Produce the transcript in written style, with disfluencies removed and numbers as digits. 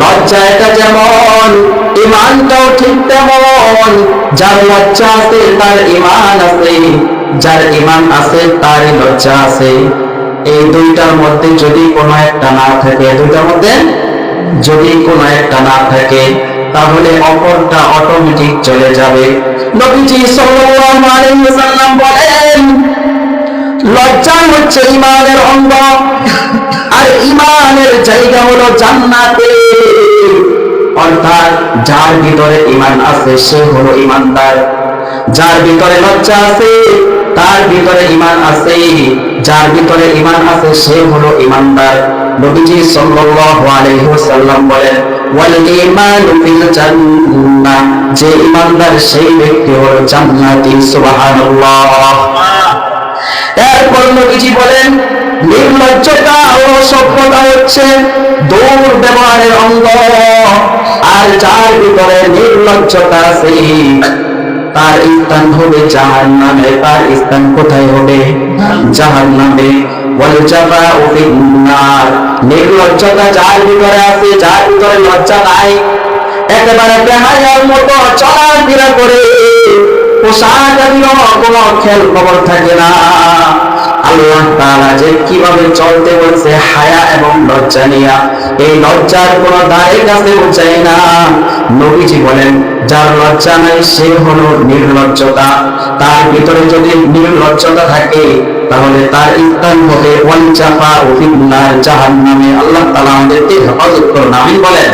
লজ্জাটা যেমন ঈমানটাও ঠিক তেমন। যার লজ্জা আছে তার ঈমান আছে, যার ঈমান আছে তার লজ্জা আছে। এই দুইটার মধ্যে যদি কোনো একটা না থাকে, দুইটার মধ্যে যদি কোনো একটা না থাকে, তাহলে অপরটা অটোমেটিক চলে যাবে। নবীজি সাল্লাল্লাহু আলাইহি ওয়াসাল্লাম বলেন, লজ্জা হচ্ছে ঈমানের অঙ্গ, আর ঈমানের জায়গা হলো জান্নাতে। অর্থাৎ যার ভিতরে ঈমান আছে সে হলো ঈমানদার, যার ভিতরে লজ্জা আছে তার ভিতরে ঈমান আছে, যার ভিতরে ঈমান আছে সে হলো ঈমানদার। নবীজি সাল্লাল্লাহু আলাইহি ওয়াসাল্লাম বলেন, ওয়াল ঈমানু ফিল জান্নাহ, যে ঈমানদার সেই ব্যক্তি হলো জান্নাতি। সুবহানাল্লাহ। এরপর নবীজি বলেন, নির্লজ্জতা ও সভ্যতা হচ্ছে দুর্ব্যবহারের অঙ্গ, আর যার ভিতরে নির্লজ্জতা আছে তার স্থান হবে জাহান্নামে। তার স্থান কোথায় হবে? জাহান্নামে। ওয়াল জাফাউ ফিন নার, নির্লজ্জতা যার ভিতরে আছে, যার ভিতরে লজ্জা নাই, একেবারে বেহায়ার মতো চলাফেরা করে, পোশাক আদিও কোনো খেয়াল খবর থাকে না। আল্লাহ তাআলা যে কিভাবে চলতে বলছে হায়া এবং লজ্জা নিয়া, এই লজ্জার কোনো ধারে কাছেও চাই না। নবীজি বলেন, যার লজ্জা নাই সে হলো নির্লজ্জতা। তার ভিতরে যদি নির্লজ্জতা থাকে তাহলে তার স্থান হবে ওয়াল জাফাউ ফিন নার, জাহান্নামে। আল্লাহ তাআলা আমাদেরকে হেফাজত করুন, আমিন বলেন।